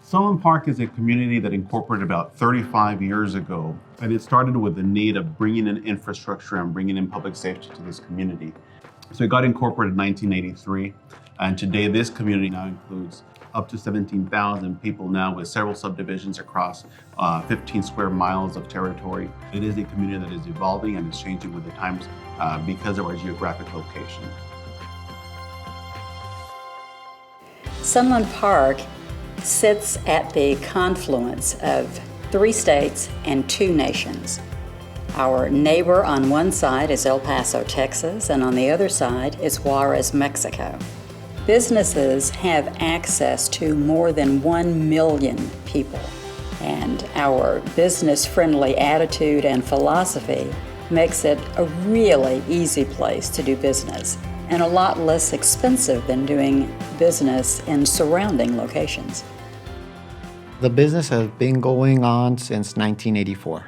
Sunland Park is a community that incorporated about 35 years ago, and it started with the need of bringing in infrastructure and bringing in public safety to this community. So it got incorporated in 1983, and today this community now includes up to 17,000 people now with several subdivisions across 15 square miles of territory. It is a community that is evolving and is changing with the times because of our geographic location. Sunland Park sits at the confluence of 3 states and 2 nations. Our neighbor on one side is El Paso, Texas, and on the other side is Juarez, Mexico. Businesses have access to more than 1 million people, and our business-friendly attitude and philosophy makes it a really easy place to do business and a lot less expensive than doing business in surrounding locations. The business has been going on since 1984.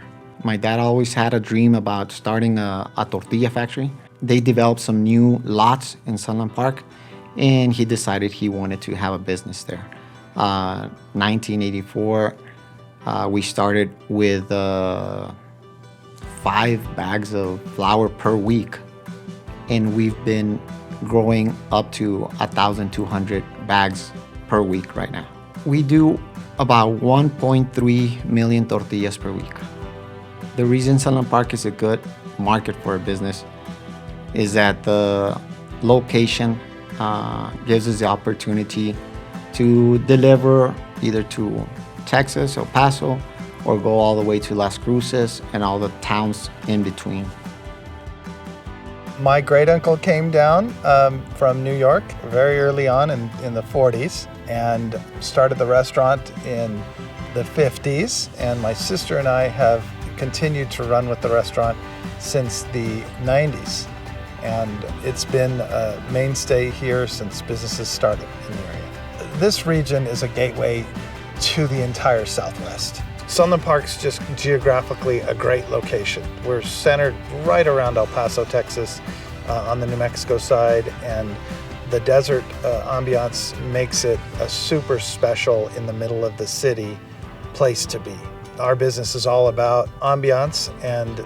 My dad always had a dream about starting a tortilla factory. They developed some new lots in Sunland Park, and he decided he wanted to have a business there. 1984, we started with 5 bags of flour per week, and we've been growing up to 1,200 bags per week right now. We do about 1.3 million tortillas per week. The reason Sunland Park is a good market for a business is that the location gives us the opportunity to deliver either to Texas, El Paso, or go all the way to Las Cruces and all the towns in between. My great uncle came down from New York very early on in the 40s and started the restaurant in the 50s. And my sister and I have continued to run with the restaurant since the 90s. And it's been a mainstay here since businesses started in the area. This region is a gateway to the entire Southwest. Sunland Park's just geographically a great location. We're centered right around El Paso, Texas, on the New Mexico side, and the desert ambiance makes it a super special in the middle of the city place to be. Our business is all about ambiance, and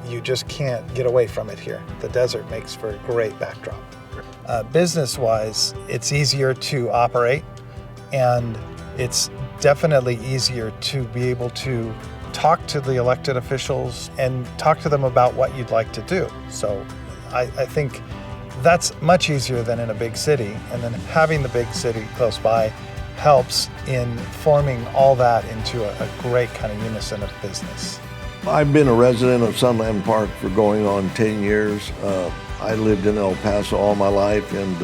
you just can't get away from it here. The desert makes for a great backdrop. Business-wise, it's easier to operate, and it's definitely easier to be able to talk to the elected officials and talk to them about what you'd like to do. So I think that's much easier than in a big city, and then having the big city close by helps in forming all that into a great kind of unison of business. I've been a resident of Sunland Park for going on 10 years. I lived in El Paso all my life, and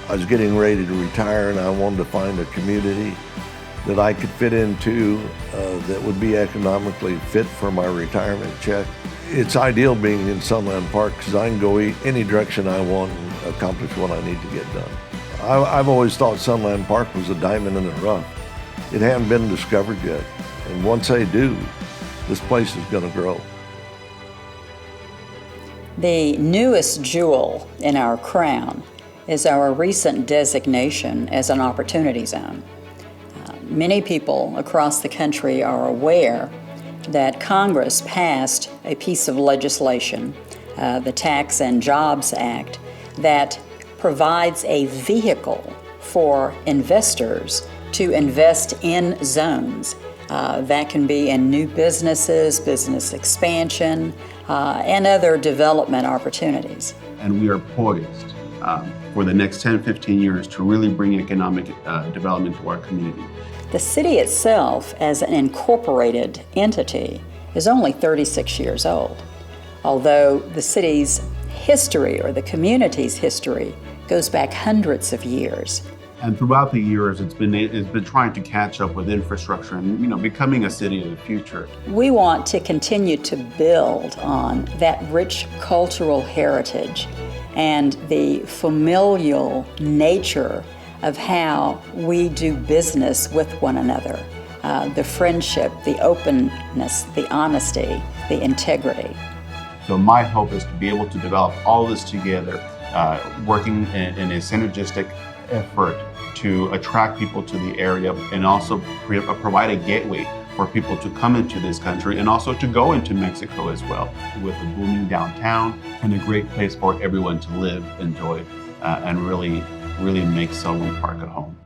I was getting ready to retire, and I wanted to find a community that I could fit into that would be economically fit for my retirement check. It's ideal being in Sunland Park because I can go any direction I want and accomplish what I need to get done. I've always thought Sunland Park was a diamond in the rough. It hadn't been discovered yet, and once they do, this place is going to grow. The newest jewel in our crown is our recent designation as an opportunity zone. Many people across the country are aware that Congress passed a piece of legislation, the Tax and Jobs Act, that provides a vehicle for investors to invest in zones. That can be in new businesses, business expansion, and other development opportunities. And we are poised for the next 10, 15 years to really bring economic development to our community. The city itself, as an incorporated entity, is only 36 years old, although the city's history, or the community's history, goes back hundreds of years. And throughout the years, it's been trying to catch up with infrastructure and becoming a city of the future. We want to continue to build on that rich cultural heritage and the familial nature of how we do business with one another. The friendship, the openness, the honesty, the integrity. So my hope is to be able to develop all this together, working in a synergistic effort to attract people to the area and also provide a gateway for people to come into this country and also to go into Mexico as well, with a booming downtown and a great place for everyone to live, enjoy, and really make Sunland Park at home.